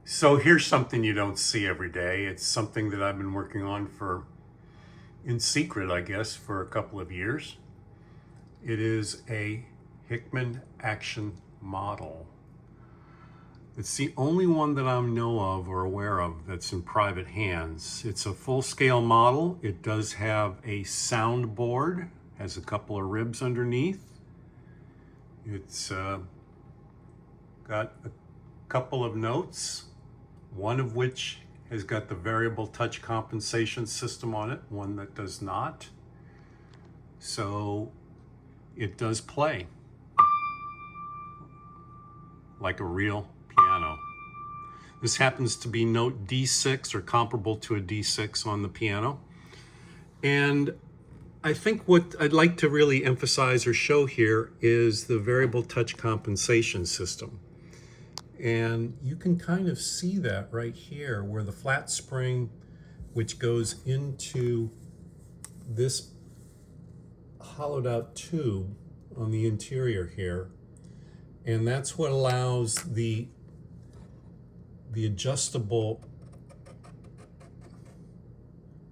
So here's something you don't see every day. It's something that I've been working on in secret, I guess, for a couple of years. It is a Hickman action model. It's the only one that I know of or aware of that's in private hands. It's a full-scale model. It does have a soundboard, has a couple of ribs underneath. It's got a couple of notes, one of which has got the variable touch compensation system on it, one that does not. So it does play like a real piano. This happens to be note D6 or comparable to a D6 on the piano. And I think what I'd like to really emphasize or show here is the variable touch compensation system. And you can kind of see that right here where the flat spring, which goes into this hollowed out tube on the interior here. And that's what allows the adjustable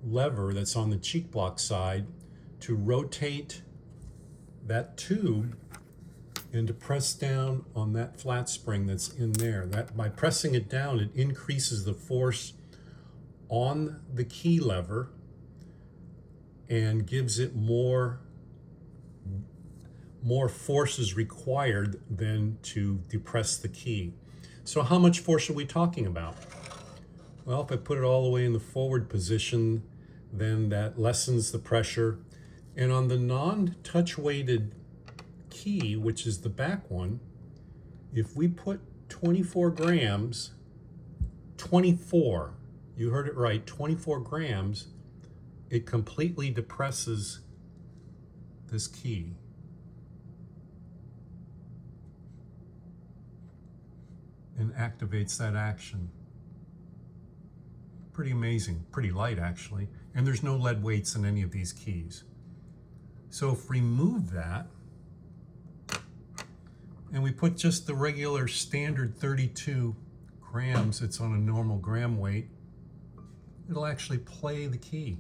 lever that's on the cheek block side to rotate that tube and to press down on that flat spring that's in there. That by pressing it down, it increases the force on the key lever and gives it more force is required than to depress the key. So how much force are we talking about? Well, if I put it all the way in the forward position, then that lessens the pressure. And on the non-touch weighted key, which is the back one, if we put 24 grams, 24, you heard it right, 24 grams, it completely depresses this key. And activates that action. Pretty amazing, pretty light actually. And there's no lead weights in any of these keys. So if we remove that, and we put just the regular standard 32 grams, it's on a normal gram weight, it'll actually play the key.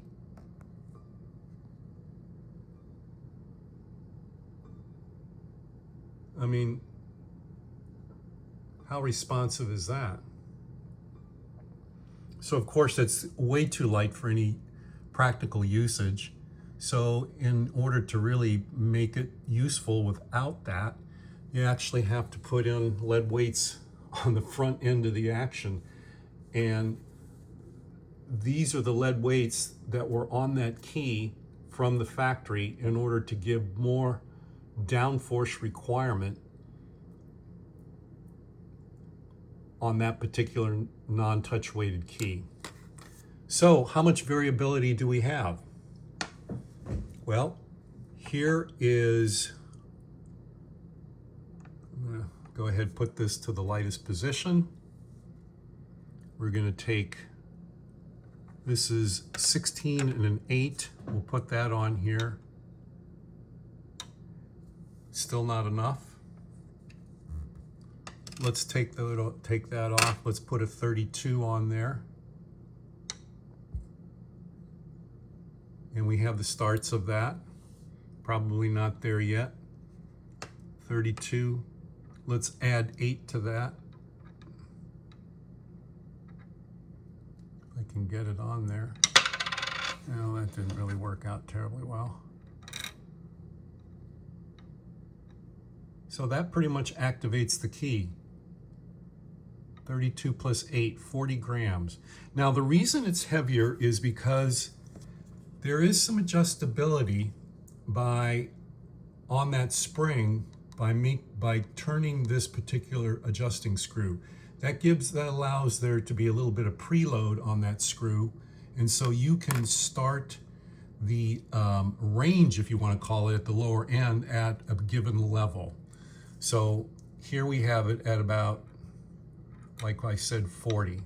I mean, how responsive is that? So of course it's way too light for any practical usage. So in order to really make it useful without that, you actually have to put in lead weights on the front end of the action. And these are the lead weights that were on that key from the factory in order to give more downforce requirement on that particular non-touch weighted key. So how much variability do we have? Well, here is, I'm gonna go ahead and put this to the lightest position. We're gonna take, this is 16 and an 8. We'll put that on here. Still not enough. Let's take that off. Let's put a 32 on there. And we have the starts of that. Probably not there yet. 32. Let's add 8 to that. If I can get it on there. No, that didn't really work out terribly well. So that pretty much activates the key. 32 plus 8, 40 grams. Now the reason it's heavier is because there is some adjustability on that spring by turning this particular adjusting screw. That allows there to be a little bit of preload on that screw, and so you can start the range, if you want to call it, at the lower end at a given level. So here we have it at about, like I said, 40.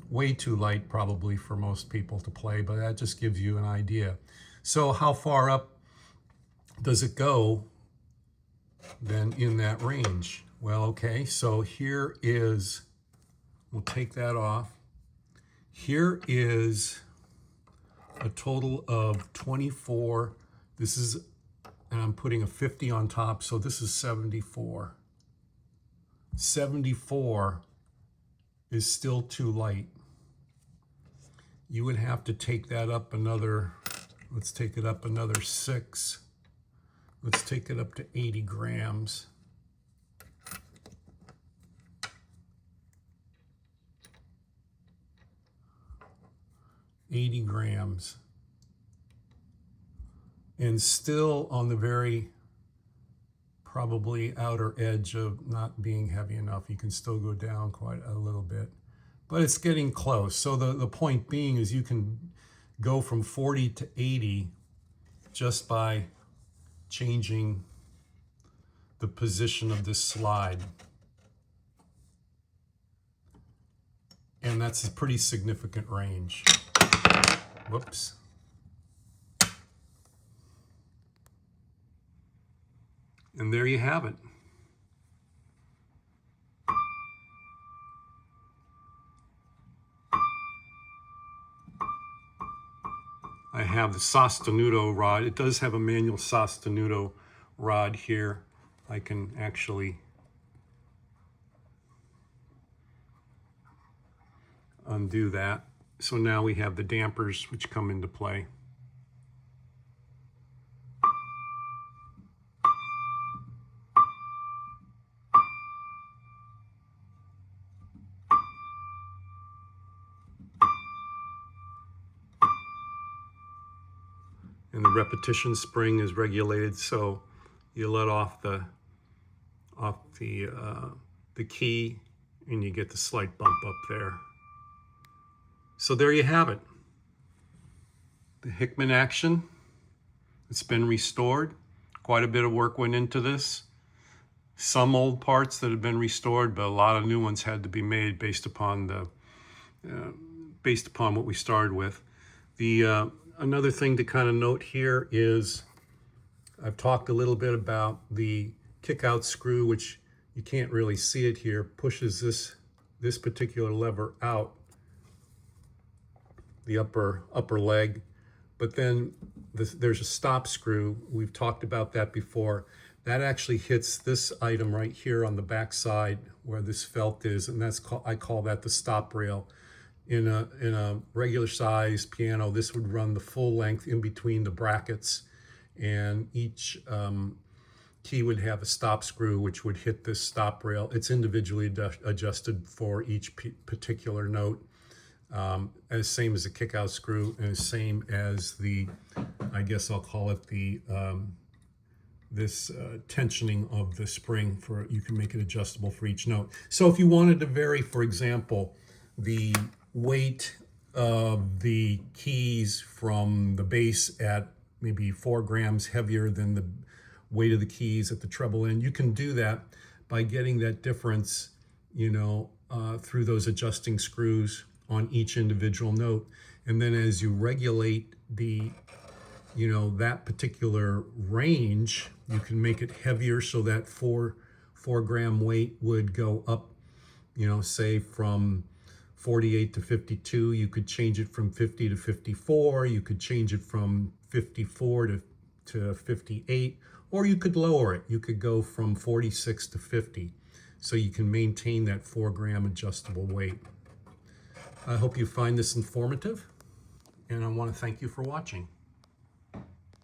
Way too light probably for most people to play, but that just gives you an idea. So how far up does it go then in that range? Well, okay, so here is, We'll take that off. Here is a total of 24. This is, and I'm putting a 50 on top, so this is 74. 74 is still too light. You would have to take that up another, let's take it up another 6. Let's take it up to 80 grams. And still on the very probably outer edge of not being heavy enough. You can still go down quite a little bit, but it's getting close. So the point being is you can go from 40 to 80 just by changing the position of this slide. And that's a pretty significant range. Whoops. And there you have it. I have the sostenuto rod. It does have a manual sostenuto rod here. I can actually undo that. So now we have the dampers which come into play. And the repetition spring is regulated, so you let off the key and you get the slight bump up there. So there you have it. The Hickman action. It's been restored. Quite a bit of work went into this. Some old parts that have been restored, but a lot of new ones had to be made based upon what we started with. Another thing to kind of note here is I've talked a little bit about the kick-out screw, which you can't really see it here, pushes this particular lever out, the upper leg. But then there's a stop screw. We've talked about that before. That actually hits this item right here on the back side where this felt is, and I call that the stop rail. In a regular size piano, this would run the full length in between the brackets, and each key would have a stop screw which would hit this stop rail. It's individually adjusted for each particular note, as same as the kick-out screw, and as same as the, I guess I'll call it the this tensioning of the spring. For you can make it adjustable for each note. So if you wanted to vary, for example, the weight of the keys from the bass at maybe 4 grams heavier than the weight of the keys at the treble end, you can do that by getting that difference, through those adjusting screws on each individual note. And then as you regulate the, that particular range, you can make it heavier so that 4 gram weight would go up, say from 48 to 52. You could change it from 50 to 54. You could change it from 54 to 58, or you could lower it. You could go from 46 to 50. So you can maintain that 4 gram adjustable weight. I hope you find this informative, and I want to thank you for watching.